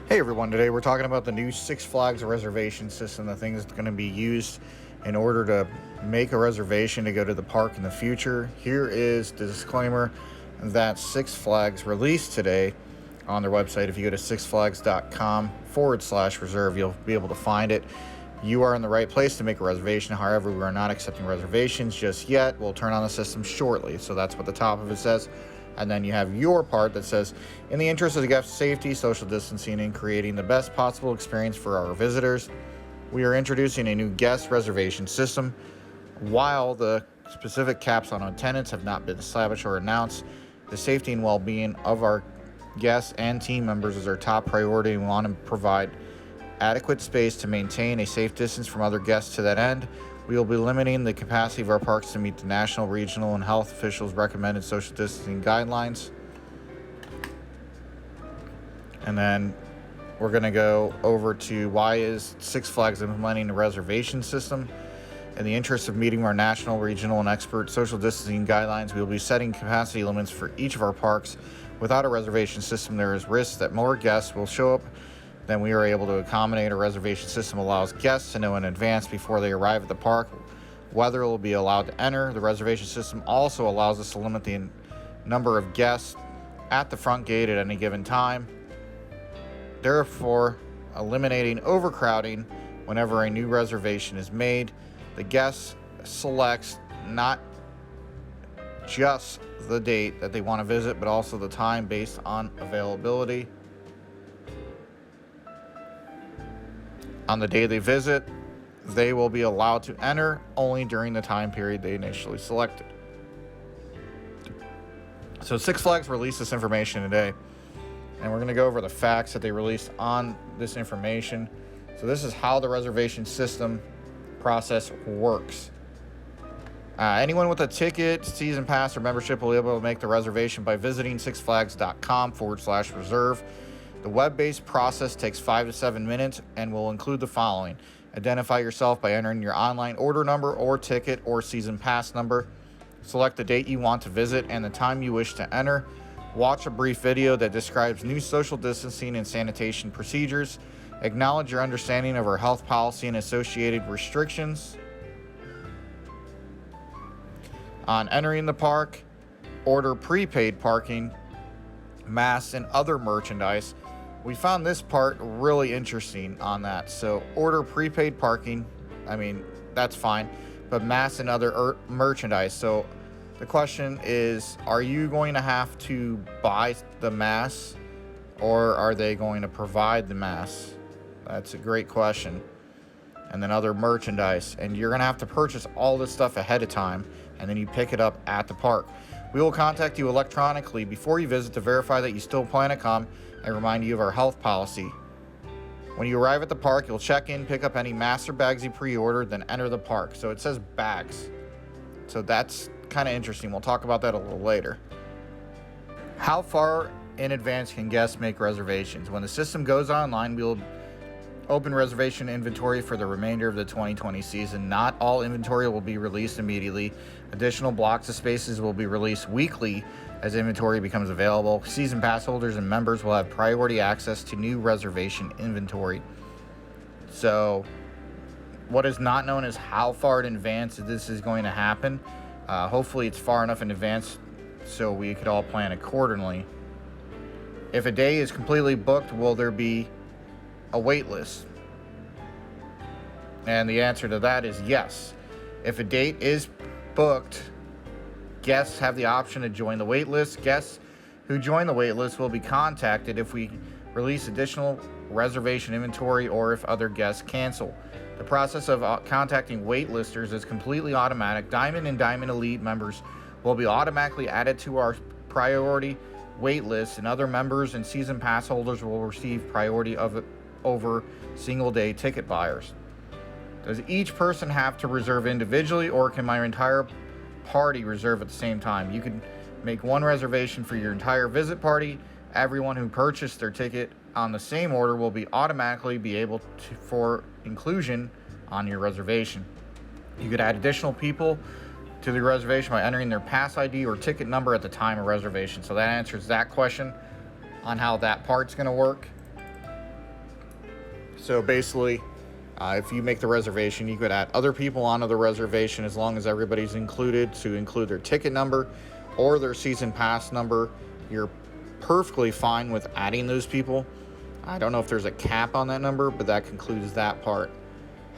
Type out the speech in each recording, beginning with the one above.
Hey everyone, today we're talking about the new Six Flags reservation system, the thing that's going to be used in order to make a reservation to go to the park in the future. Here is the disclaimer that Six Flags released today on their website. If you go to sixflags.com/reserve, you'll be able to find it. You are in the right place to make a reservation. However, we are not accepting reservations just yet. We'll turn on the system shortly. So that's what the top of it says. And then you have your part that says, in the interest of the guest safety, social distancing, and creating the best possible experience for our visitors, we are introducing a new guest reservation system. While the specific caps on attendance have not been established or announced, the safety and well-being of our guests and team members is our top priority. We want to provide adequate space to maintain a safe distance from other guests. To that end, we will be limiting the capacity of our parks to meet the national, regional, and health officials' recommended social distancing guidelines. And then we're going to go over to why is Six Flags implementing a reservation system. In the interest of meeting our national, regional, and expert social distancing guidelines, we will be setting capacity limits for each of our parks. Without a reservation system, there is risk that more guests will show up than we are able to accommodate. A reservation system allows guests to know in advance before they arrive at the park whether it will be allowed to enter. The reservation system also allows us to limit the number of guests at the front gate at any given time, therefore eliminating overcrowding whenever a new reservation is made. The guest selects not just the date that they want to visit, but also the time based on availability. On the day they visit, they will be allowed to enter only during the time period they initially selected. So Six Flags released this information today, and we're going to go over the facts that they released on this information. So this is how the reservation system process works. Anyone with a ticket, season pass, or membership will be able to make the reservation by visiting sixflags.com/reserve. The web-based process takes 5 to 7 minutes and will include the following. Identify yourself by entering your online order number or ticket or season pass number. Select the date you want to visit and the time you wish to enter. Watch a brief video that describes new social distancing and sanitation procedures. Acknowledge your understanding of our health policy and associated restrictions on entering the park. Order prepaid parking, masks, and other merchandise. We found this part really interesting on that. So order prepaid parking, that's fine, but masks and other merchandise. So the question is, are you going to have to buy the masks, or are they going to provide the masks? That's a great question. And then other merchandise, and you're going to have to purchase all this stuff ahead of time, and then you pick it up at the park. We will contact you electronically before you visit to verify that you still plan to come and remind you of our health policy. When you arrive at the park, you'll check in, pick up any masks or bags you pre-ordered, then enter the park. So it says bags. So that's kind of interesting. We'll talk about that a little later. How far in advance can guests make reservations? When the system goes online, we will open reservation inventory for the remainder of the 2020 season. Not all inventory will be released immediately. Additional blocks of spaces will be released weekly as inventory becomes available. Season pass holders and members will have priority access to new reservation inventory. So what is not known is how far in advance this is going to happen. Hopefully it's far enough in advance so we could all plan accordingly. If a day is completely booked, will there be a wait list? And the answer to that is yes. If a date is booked, guests have the option to join the wait list. Guests who join the wait list will be contacted if we release additional reservation inventory or if other guests cancel. The process of contacting wait listers is completely automatic. Diamond and Diamond Elite members will be automatically added to our priority wait list, and other members and season pass holders will receive priority over single-day ticket buyers. Does each person have to reserve individually, or can my entire party reserve at the same time? You can make one reservation for your entire visit party. Everyone who purchased their ticket on the same order will be automatically be able to for inclusion on your reservation. You could add additional people to the reservation by entering their pass ID or ticket number at the time of reservation. So that answers that question on how that part's going to work. So basically, if you make the reservation, you could add other people onto the reservation as long as everybody's included, to include their ticket number or their season pass number. You're perfectly fine with adding those people. I don't know if there's a cap on that number, but that concludes that part.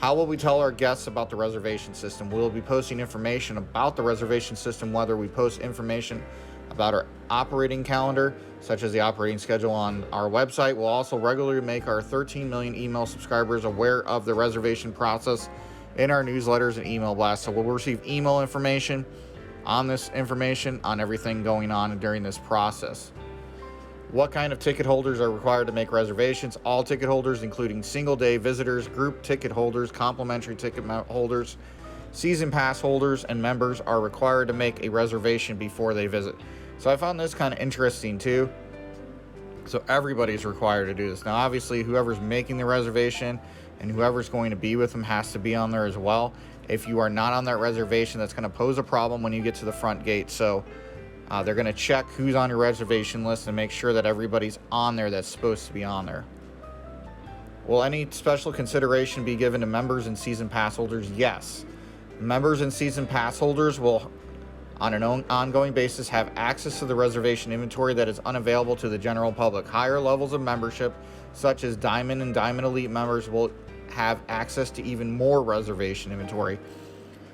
How will we tell our guests about the reservation system? We'll be posting information about the reservation system, whether we post information about our operating calendar, such as the operating schedule on our website. We'll also regularly make our 13 million email subscribers aware of the reservation process in our newsletters and email blasts. So we'll receive email information on everything going on during this process. What kind of ticket holders are required to make reservations? All ticket holders, including single-day visitors, group ticket holders, complimentary ticket holders, season pass holders, and members are required to make a reservation before they visit. So I found this kind of interesting too. So everybody's required to do this. Now, obviously, whoever's making the reservation and whoever's going to be with them has to be on there as well. If you are not on that reservation, that's going to pose a problem when you get to the front gate. So they're going to check who's on your reservation list and make sure that everybody's on there that's supposed to be on there. Will any special consideration be given to members and season pass holders? Yes. Members and season pass holders will, on an ongoing basis, have access to the reservation inventory that is unavailable to the general public. Higher levels of membership, such as Diamond and Diamond Elite members, will have access to even more reservation inventory.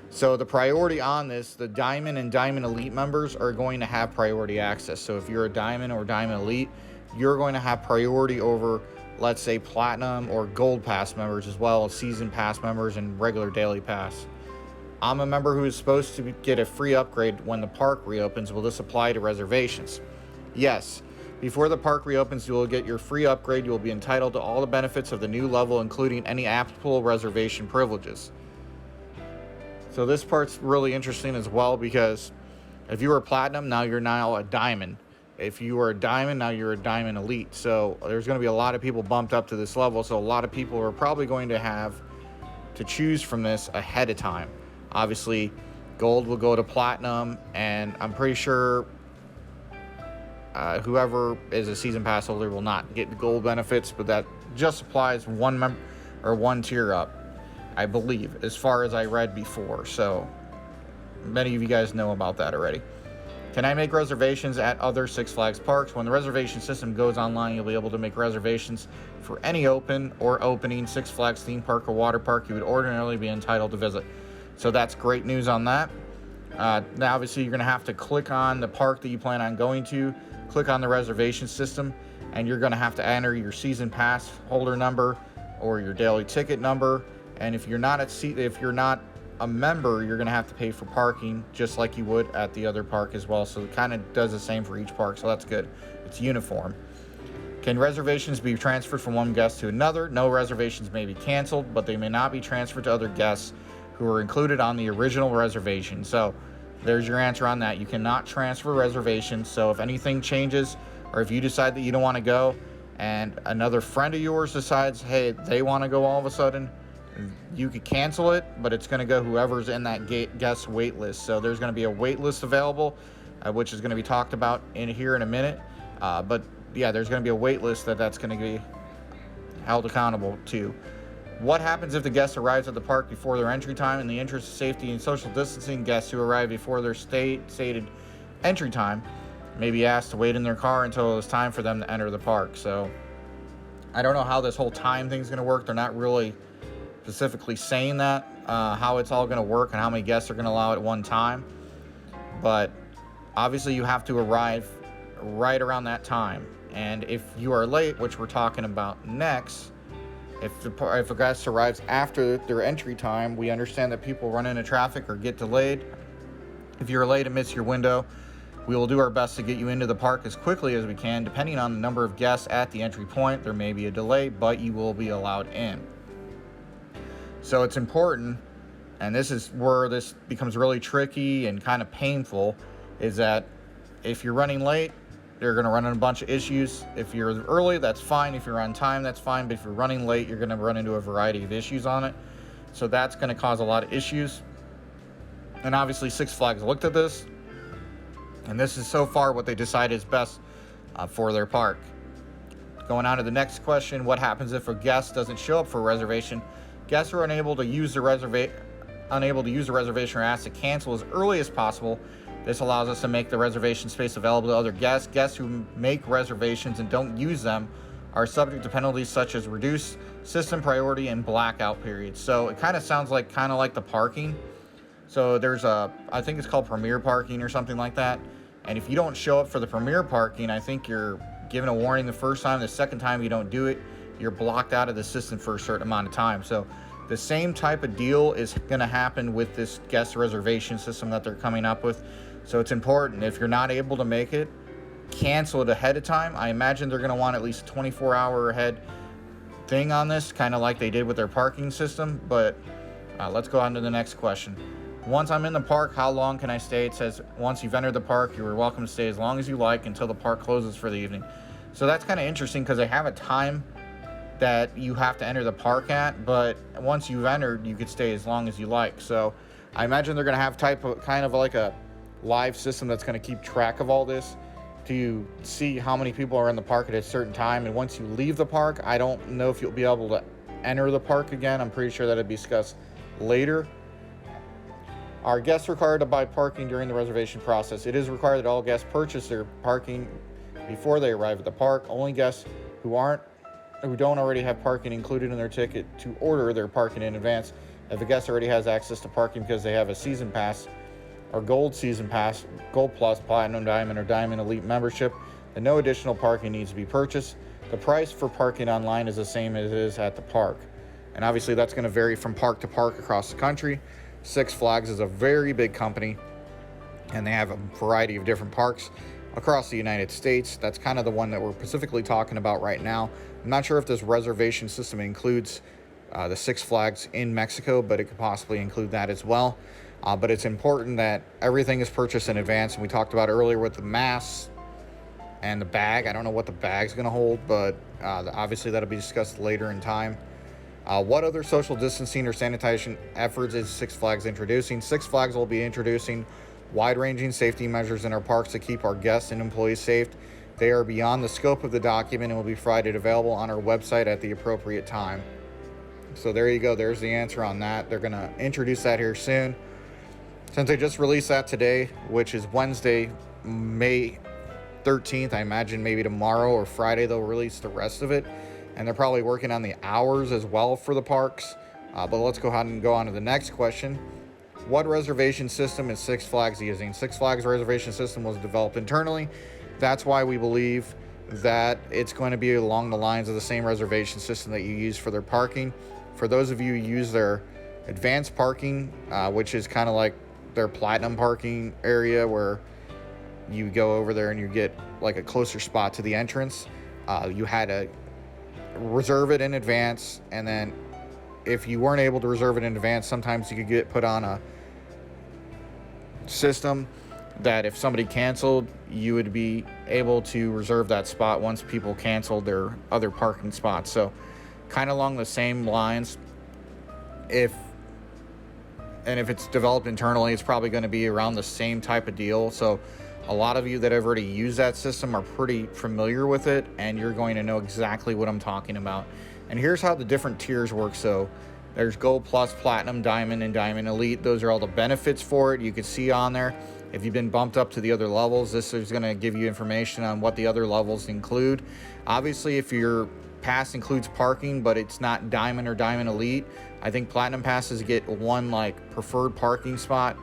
So the priority on this, the Diamond and Diamond Elite members are going to have priority access. So if you're a Diamond or Diamond Elite, you're going to have priority over, let's say, Platinum or Gold Pass members, as well as Season Pass members and regular Daily Pass. I'm a member who is supposed to get a free upgrade when the park reopens. Will this apply to reservations? Yes. Before the park reopens, you will get your free upgrade. You will be entitled to all the benefits of the new level, including any applicable reservation privileges. So this part's really interesting as well, because if you were Platinum, now you're a Diamond. If you were a Diamond, now you're a Diamond Elite. So there's going to be a lot of people bumped up to this level. So a lot of people are probably going to have to choose from this ahead of time. Obviously, Gold will go to Platinum, and I'm pretty sure whoever is a season pass holder will not get the Gold benefits, but that just applies one tier up, I believe, as far as I read before. So many of you guys know about that already. Can I make reservations at other Six Flags parks? When the reservation system goes online, you'll be able to make reservations for any open or opening Six Flags theme park or water park you would ordinarily be entitled to visit. So that's great news on that. Now, obviously, you're going to have to click on the park that you plan on going to, click on the reservation system, and you're going to have to enter your season pass holder number or your daily ticket number. And if you're not a member, you're going to have to pay for parking just like you would at the other park as well. So it kind of does the same for each park. So that's good. It's uniform. Can reservations be transferred from one guest to another? No, reservations may be canceled, but they may not be transferred to other guests who are included on the original reservation. So there's your answer on that. You cannot transfer reservations. So if anything changes, or if you decide that you don't want to go and another friend of yours decides, hey, they want to go all of a sudden, you could cancel it, but it's going to go whoever's in that guest wait list. So there's going to be a wait list available, which is going to be talked about in a minute. But yeah, there's going to be a wait list that's going to be held accountable to. What happens if the guest arrives at the park before their entry time? In the interest of safety and social distancing, guests who arrive before their stated entry time may be asked to wait in their car until it's time for them to enter the park. So I don't know how this whole time thing's going to work. They're not really specifically saying that, how it's all going to work and how many guests are going to allow at one time. But obviously you have to arrive right around that time. And if you are late, which we're talking about next, if a guest arrives after their entry time, we understand that people run into traffic or get delayed. If you're late and miss your window, we will do our best to get you into the park as quickly as we can. Depending on the number of guests at the entry point, there may be a delay, but you will be allowed in. So it's important, and this is where this becomes really tricky and kind of painful, is that if you're running late, you're going to run into a bunch of issues. If you're early, that's fine. If you're on time, that's fine. But if you're running late, you're going to run into a variety of issues on it. So that's going to cause a lot of issues. And obviously Six Flags looked at this, and this is so far what they decided is best for their park. Going on to the next question, what happens if a guest doesn't show up for a reservation? Guests are unable to use the reservation or asked to cancel as early as possible. This allows us to make the reservation space available to other guests. Guests who make reservations and don't use them are subject to penalties such as reduced system priority and blackout periods. So it kind of sounds like the parking. So there's I think it's called premier parking or something like that. And if you don't show up for the premier parking, I think you're given a warning the first time. The second time you don't do it, you're blocked out of the system for a certain amount of time. So the same type of deal is going to happen with this guest reservation system that they're coming up with. So it's important, if you're not able to make it, cancel it ahead of time. I imagine they're going to want at least a 24-hour ahead thing on this, kind of like they did with their parking system. But let's go on to the next question. Once I'm in the park, how long can I stay? It says once you've entered the park, you are welcome to stay as long as you like until the park closes for the evening. So that's kind of interesting because they have a time that you have to enter the park at, but once you've entered, you could stay as long as you like. So I imagine they're going to have kind of like a live system that's going to keep track of all this to see how many people are in the park at a certain time. And once you leave the park, I don't know if you'll be able to enter the park again. I'm pretty sure that'll be discussed later. Are guests required to buy parking during the reservation process? It is required that all guests purchase their parking before they arrive at the park. Only guests who don't already have parking included in their ticket to order their parking in advance. If a guest already has access to parking because they have a season pass or gold season pass, gold plus, platinum, diamond, or diamond elite membership, then no additional parking needs to be purchased. The price for parking online is the same as it is at the park. And obviously that's going to vary from park to park across the country. Six Flags is a very big company, and they have a variety of different parks across the United States. That's kind of the one that we're specifically talking about right now. I'm not sure if this reservation system includes the Six Flags in Mexico, but it could possibly include that as well. But it's important that everything is purchased in advance, and we talked about earlier with the mask and the bag. I don't know what the bag's going to hold, but obviously that'll be discussed later in time. What other social distancing or sanitation efforts is Six Flags introducing? Six Flags will be introducing wide-ranging safety measures in our parks to keep our guests and employees safe. They are beyond the scope of the document and will be Friday available on our website at the appropriate time. So there you go. There's the answer on that. They're going to introduce that here soon. Since they just released that today, which is Wednesday, May 13th, I imagine maybe tomorrow or Friday they'll release the rest of it. And they're probably working on the hours as well for the parks. But let's go ahead and go on to the next question. What reservation system is Six Flags using? Six Flags reservation system was developed internally. That's why we believe that it's going to be along the lines of the same reservation system that you use for their parking. For those of you who use their advanced parking, which is kind of like their platinum parking area where you go over there and you get like a closer spot to the entrance, you had to reserve it in advance, and then if you weren't able to reserve it in advance, sometimes you could get put on a system that if somebody canceled, you would be able to reserve that spot once people canceled their other parking spots. So kind of along the same lines, if it's developed internally, it's probably going to be around the same type of deal. So a lot of you that have already used that system are pretty familiar with it, and you're going to know exactly what I'm talking about. And here's how the different tiers work. So there's Gold Plus, Platinum, Diamond, and Diamond Elite. Those are all the benefits for it. You can see on there, if you've been bumped up to the other levels, this is going to give you information on what the other levels include. Obviously, if your pass includes parking, but it's not Diamond or Diamond Elite, I think Platinum passes get one like preferred parking spot,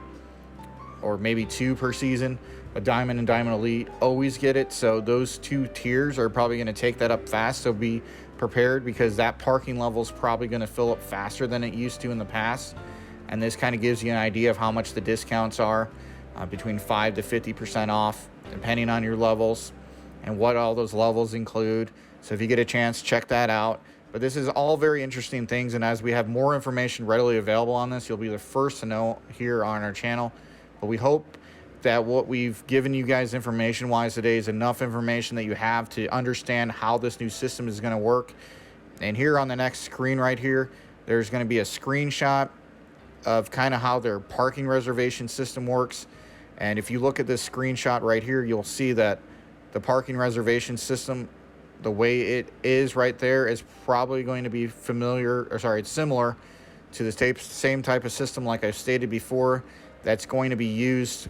or maybe two per season. A Diamond and Diamond Elite always get it. So those two tiers are probably going to take that up fast. So be prepared, because that parking level is probably going to fill up faster than it used to in the past. And this kind of gives you an idea of how much the discounts are, between 5 to 50% off, depending on your levels and what all those levels include. So if you get a chance, check that out. But this is all very interesting things. And as we have more information readily available on this, you'll be the first to know here on our channel. But we hope that what we've given you guys information wise today is enough information that you have to understand how this new system is going to work. And here on the next screen right here, there's going to be a screenshot of kind of how their parking reservation system works. And if you look at this screenshot right here, you'll see that the parking reservation system the way it is right there is probably going to be it's similar to the same type of system like I've stated before that's going to be used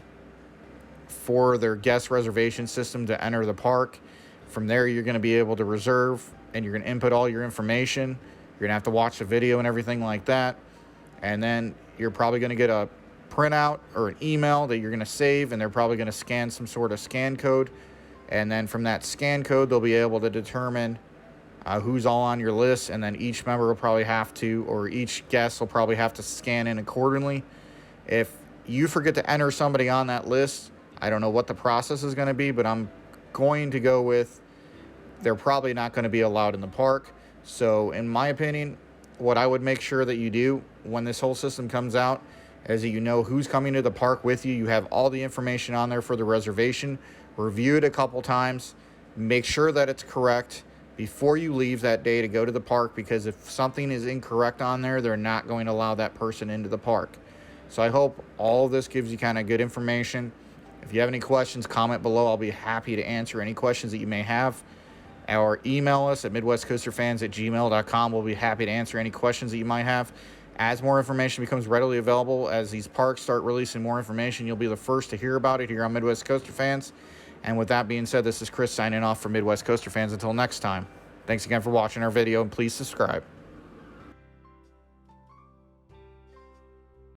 for their guest reservation system to enter the park. From there, you're going to be able to reserve, and you're going to input all your information. You're going to have to watch the video and everything like that. And then you're probably going to get a printout or an email that you're going to save, and they're probably going to scan some sort of scan code. And then from that scan code, they'll be able to determine who's all on your list, and then each member will probably have to, or each guest will probably have to scan in accordingly. If you forget to enter somebody on that list, I don't know what the process is going to be, but I'm going to go with they're probably not going to be allowed in the park. So in my opinion, what I would make sure that you do when this whole system comes out is that you know who's coming to the park with you. You have all the information on there for the reservation. Review it a couple times. Make sure that it's correct before you leave that day to go to the park, because if something is incorrect on there, they're not going to allow that person into the park. So I hope all of this gives you kind of good information. If you have any questions, comment below. I'll be happy to answer any questions that you may have. Or email us at midwestcoasterfans@gmail.com. We'll be happy to answer any questions that you might have. As more information becomes readily available, as these parks start releasing more information, you'll be the first to hear about it here on Midwest Coaster Fans. And with that being said, this is Chris signing off for Midwest Coaster Fans. Until next time, thanks again for watching our video, and please subscribe.